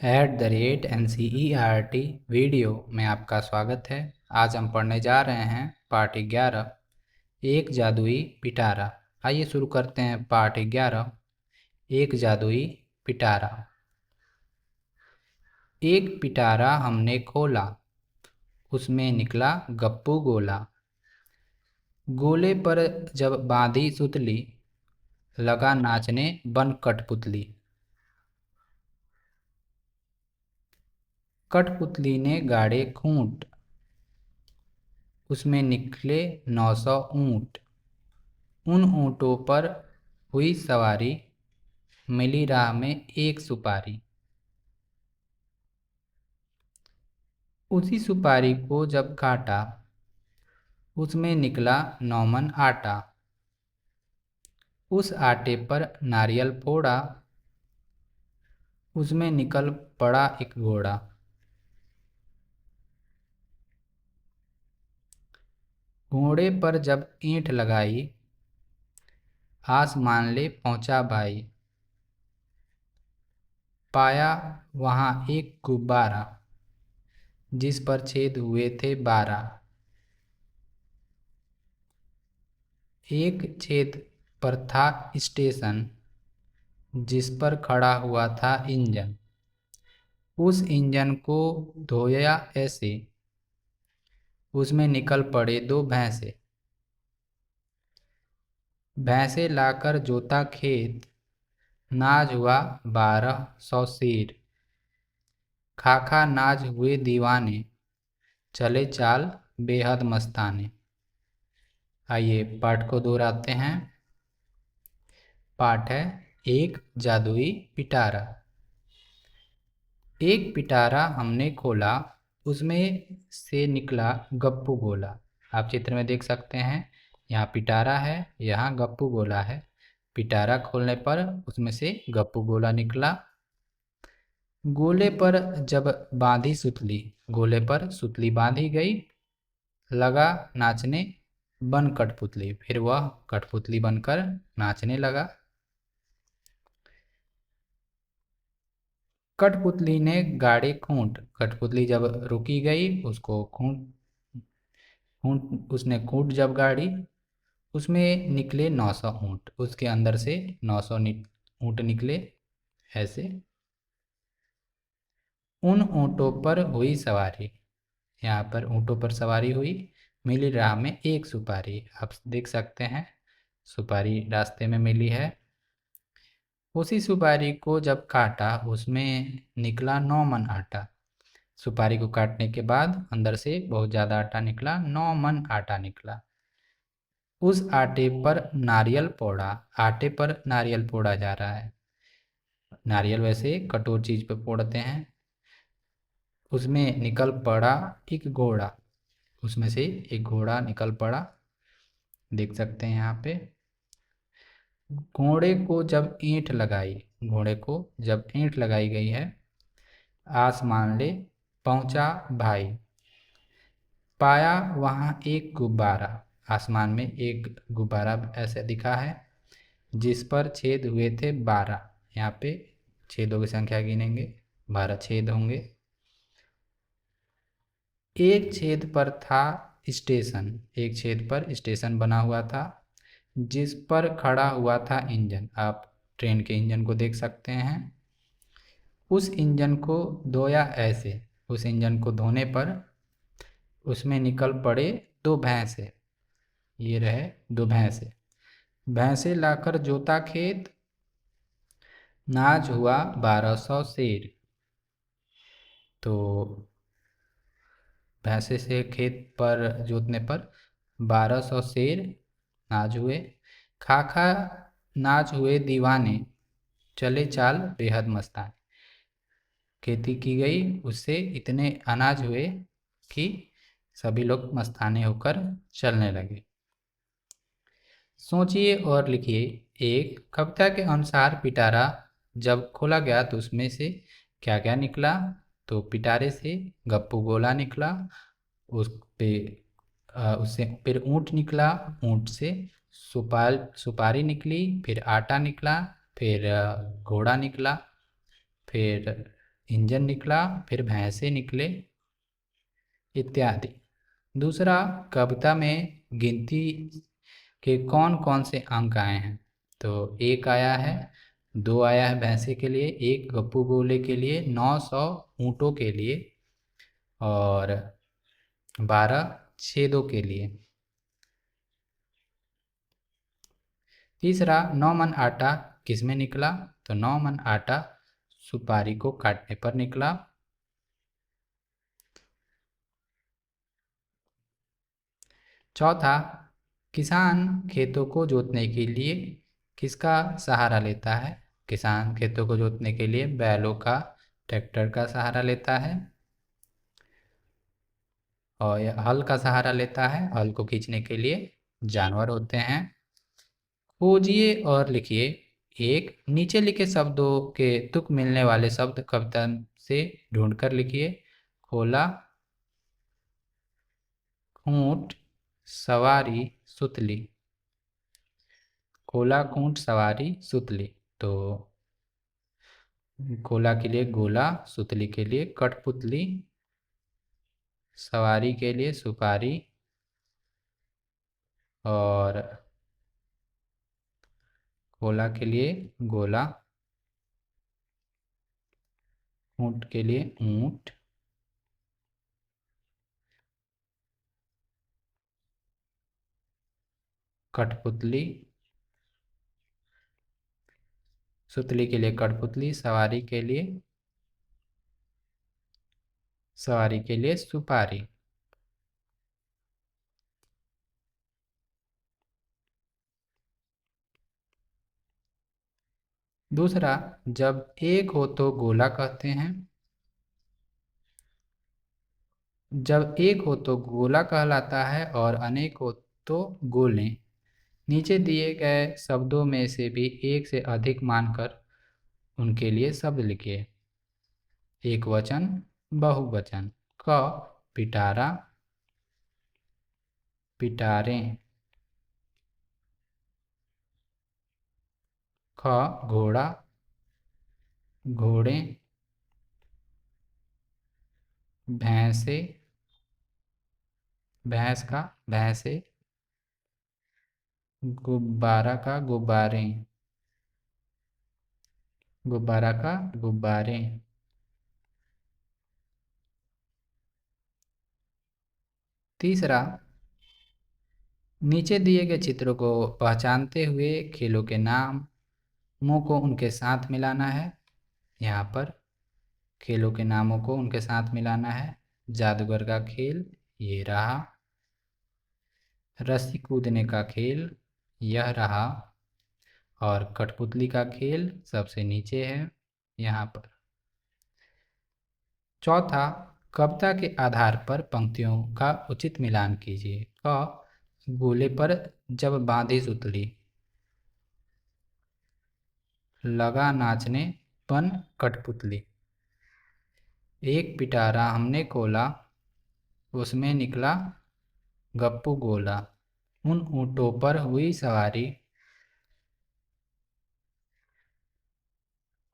NCERT video में आपका स्वागत है। आज हम पढ़ने जा रहे हैं पाठ 11 एक जादुई पिटारा। आइए शुरू करते हैं पाठ 11 एक जादुई पिटारा। एक पिटारा हमने खोला, उसमें निकला गप्पू गोला। गोले पर जब बांधी सुतली, लगा नाचने बन कठपुतली। कठपुतली ने गाड़े खूंट, उसमें निकले 900 ऊँट। उन ऊँटों पर हुई सवारी, मिली राह में एक सुपारी। उसी सुपारी को जब काटा, उसमें निकला 9 मन आटा। उस आटे पर नारियल फोड़ा, उसमें निकल पड़ा एक घोड़ा। घोड़े पर जब ईंट लगाई, आसमान ले पहुंचा भाई। पाया वहां एक गुब्बारा, जिस पर छेद हुए थे 12। एक छेद पर था स्टेशन, जिस पर खड़ा हुआ था इंजन। उस इंजन को धोया ऐसे, उसमें निकल पड़े 2 भैंसे। भैंसे लाकर जोता खेत, नाज हुआ 1200 शेर। खाखा नाज हुए दीवाने, चले चाल बेहद मस्ताने। आइए पाठ को दोहराते हैं। पाठ है एक जादुई पिटारा। एक पिटारा हमने खोला, उसमें से निकला गप्पू गोला। आप चित्र में देख सकते हैं, यहाँ पिटारा है, यहाँ गप्पू गोला है। पिटारा खोलने पर उसमें से गप्पू गोला निकला। गोले पर जब बांधी सुतली, गोले पर सुतली बांधी गई। लगा नाचने बन कठपुतली, फिर वह कठपुतली बनकर नाचने लगा। कठपुतली ने गाड़े खूंट, कठपुतली जब रुकी गई, उसको खूंट खूंट उसने खूंट जब गाड़ी, उसमें निकले 900 ऊँट। उसके अंदर से 900 ऊँट निकले ऐसे। उन ऊँटों पर हुई सवारी, यहाँ पर ऊँटों पर सवारी हुई। मिली राह में एक सुपारी। आप देख सकते हैं, सुपारी रास्ते में मिली है। उसी सुपारी को जब काटा, उसमें निकला 9 मन आटा। सुपारी को काटने के बाद अंदर से बहुत ज़्यादा आटा निकला, 9 मन आटा निकला। उस आटे पर नारियल फोड़ा, आटे पर नारियल फोड़ा जा रहा है। नारियल वैसे कठोर चीज पर फोड़ते हैं। उसमें निकल पड़ा एक घोड़ा, उसमें से एक घोड़ा निकल पड़ा, देख सकते हैं यहाँ पे। घोड़े को जब ईंट लगाई, घोड़े को जब ईंट लगाई गई है, आसमान ले पहुंचा भाई। पाया वहां एक गुब्बारा, आसमान में एक गुब्बारा ऐसे दिखा है, जिस पर छेद हुए थे 12। यहाँ पे छेदों की संख्या गिनेंगे, 12 छेद होंगे। एक छेद पर था स्टेशन, एक छेद पर स्टेशन बना हुआ था, जिस पर खड़ा हुआ था इंजन। आप ट्रेन के इंजन को देख सकते हैं। उस इंजन को धोया ऐसे, उस इंजन को धोने पर उसमें निकल पड़े 2 भैंसे। ये रहे 2 भैंसे। भैंसे लाकर जोता खेत, नाज हुआ 1200 शेर। तो भैंसे से खेत पर जोतने पर 1200 शेर नाज हुए। खाखा नाच हुए दीवाने, चले चाल बेहद मस्ताने। खेती की गई, उससे इतने अनाज हुए कि सभी लोग मस्ताने होकर चलने लगे। सोचिए और लिखिए। एक कविता के अनुसार पिटारा जब खोला गया तो उसमें से क्या क्या निकला। तो पिटारे से गप्पू गोला निकला, उस पे उससे फिर ऊँट निकला, ऊँट से सुपारी निकली, फिर आटा निकला, फिर घोड़ा निकला, फिर इंजन निकला, फिर भैंसे निकले इत्यादि। दूसरा, कविता में गिनती के कौन कौन से अंक आए हैं? तो 1 आया है, 2 आया है भैंसे के लिए, 1 गप्पू गोले के लिए, 900 ऊँटों के लिए और 12 छेदों के लिए। तीसरा, 9 मन आटा किस में निकला? तो 9 मन आटा सुपारी को काटने पर निकला। चौथा, किसान खेतों को जोतने के लिए किसका सहारा लेता है? किसान खेतों को जोतने के लिए बैलों का, ट्रैक्टर का सहारा लेता है और यह हल का सहारा लेता है। हल को खींचने के लिए जानवर होते हैं। खोजिए और लिखिए। एक, नीचे लिखे शब्दों के तुक मिलने वाले शब्द कविता से ढूंढकर लिखिए। खोला, खूंट, सवारी, सुतली। खोला, खूंट, सवारी, सुतली। तो खोला के लिए गोला, सुतली के लिए कठपुतली, सवारी के लिए सुपारी और खोला के लिए गोला, ऊँट के लिए ऊँट, कठपुतली, सुतली के लिए कठपुतली, सवारी के लिए सुपारी। दूसरा, जब एक हो तो गोला कहते हैं। जब एक हो तो गोला कहलाता है और अनेक हो तो गोले। नीचे दिए गए शब्दों में से भी एक से अधिक मानकर उनके लिए शब्द लिखिए। एक वचन, बहुवचन। क, पिटारा, पिटारे। ख, घोड़ा, घोड़े। भैंसे, भैंस का, भैंसे। गुब्बारा का, गुब्बारे, गुब्बारा का, गुब्बारे। तीसरा, नीचे दिए गए चित्रों को पहचानते हुए खेलों के नाम मुँह को उनके साथ मिलाना है। यहाँ पर खेलों के नामों को उनके साथ मिलाना है। जादूगर का खेल ये रहा, रस्सी कूदने का खेल यह रहा और कठपुतली का खेल सबसे नीचे है यहाँ पर। चौथा, कविता के आधार पर पंक्तियों का उचित मिलान कीजिए। क, गोले पर जब बांधी सुतली, लगा नाचने पन कठपुतली। एक पिटारा हमने खोला, उसमें निकला गप्पू गोला। उन ऊँटों पर हुई सवारी,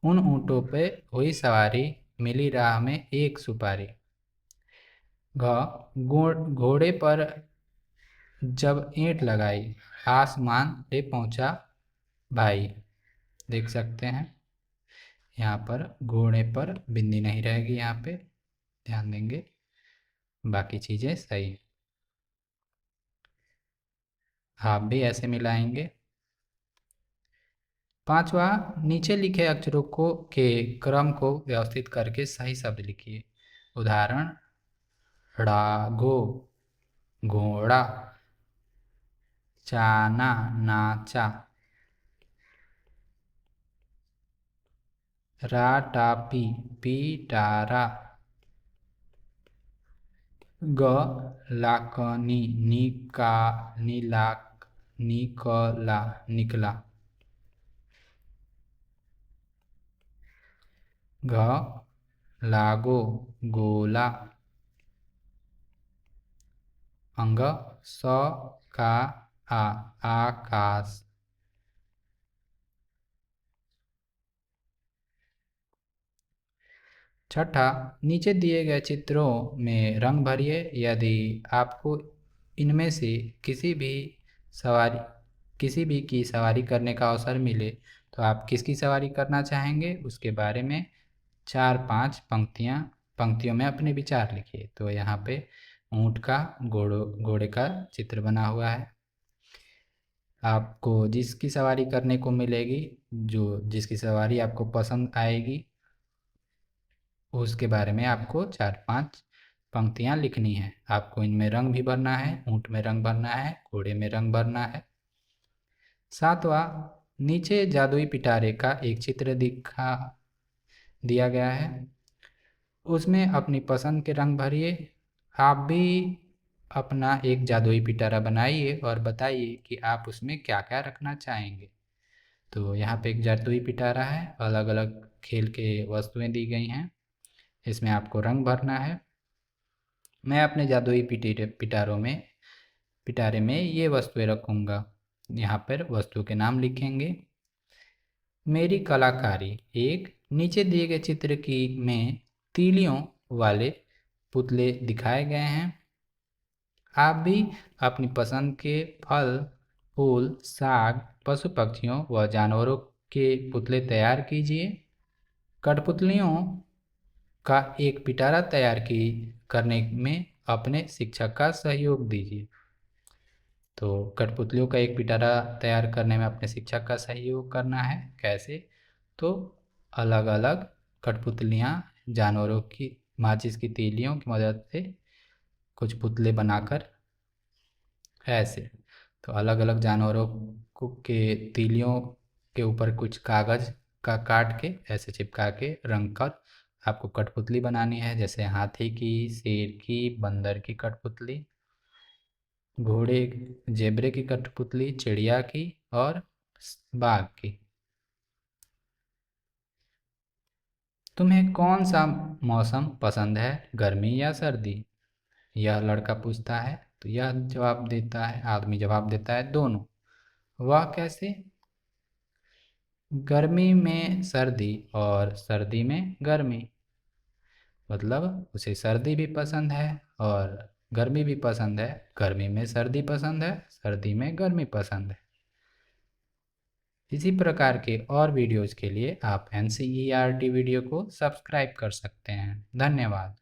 उन ऊँटों पे हुई सवारी, मिली राह में एक सुपारी। घोड़े पर जब ईंट लगाई, आसमान पे पहुंचा भाई। देख सकते हैं यहाँ पर घोड़े पर बिंदी नहीं रहेगी, यहाँ पे ध्यान देंगे, बाकी चीज़ें सही हैं। आप भी ऐसे मिलाएंगे। पांचवा, नीचे लिखे अक्षरों को के क्रम को व्यवस्थित करके सही शब्द लिखिए। उदाहरण, राघो, घोड़ा, चाना, नाचा। राटापी, पीटारा। ग, लाकनी, निका, नीलाक, निकला, निकला। घ, लागो, गोला। अंग, स, का, आ, आकाश। छठा, नीचे दिए गए चित्रों में रंग भरिए। यदि आपको इनमें से किसी भी की सवारी करने का अवसर मिले तो आप किसकी सवारी करना चाहेंगे, उसके बारे में 4-5 पंक्तियों में अपने विचार लिखिए। तो यहाँ पे ऊँट का घोड़े का चित्र बना हुआ है। आपको जिसकी सवारी करने को मिलेगी, जिसकी सवारी आपको पसंद आएगी, उसके बारे में आपको 4-5 पंक्तियाँ लिखनी है। आपको इनमें रंग भी भरना है, ऊँट में रंग भरना है, घोड़े में रंग भरना है। 7वां, नीचे जादुई पिटारे का एक चित्र दिया गया है, उसमें अपनी पसंद के रंग भरिए। आप भी अपना एक जादुई पिटारा बनाइए और बताइए कि आप उसमें क्या क्या रखना चाहेंगे। तो यहाँ पे एक जादुई पिटारा है, अलग अलग खेल के वस्तुएं दी गई हैं, इसमें आपको रंग भरना है। मैं अपने जादुई पिटारे में ये वस्तुएं रखूँगा। यहाँ पर वस्तु के नाम लिखेंगे। मेरी कलाकारी। एक, नीचे दिए गए चित्र में तीलियों वाले पुतले दिखाए गए हैं। आप भी अपनी पसंद के फल, फूल, साग, पशु पक्षियों व जानवरों के पुतले तैयार कीजिए। कठपुतलियों का एक पिटारा करने में अपने शिक्षक का सहयोग दीजिए। तो कठपुतलियों का एक पिटारा तैयार करने में अपने शिक्षक का सहयोग करना है। कैसे? तो अलग अलग कठपुतलियाँ जानवरों की माचिस की तीलियों की मदद से कुछ पुतले बनाकर, ऐसे तो अलग अलग जानवरों के तीलियों के ऊपर कुछ कागज का काट के ऐसे चिपका के रंग कर आपको कठपुतली बनानी है। जैसे हाथी की, शेर की, बंदर की कठपुतली, घोड़े जेब्रे की कठपुतली, चिड़िया की और बाघ की। तुम्हें कौन सा मौसम पसंद है, गर्मी या सर्दी? यह लड़का पूछता है, तो यह जवाब देता है, आदमी जवाब देता है दोनों। वह कैसे? गर्मी में सर्दी और सर्दी में गर्मी। मतलब उसे सर्दी भी पसंद है और गर्मी भी पसंद है। गर्मी में सर्दी पसंद है, सर्दी में गर्मी पसंद है। इसी प्रकार के और वीडियोज़ के लिए आप NCERT वीडियो को सब्सक्राइब कर सकते हैं। धन्यवाद।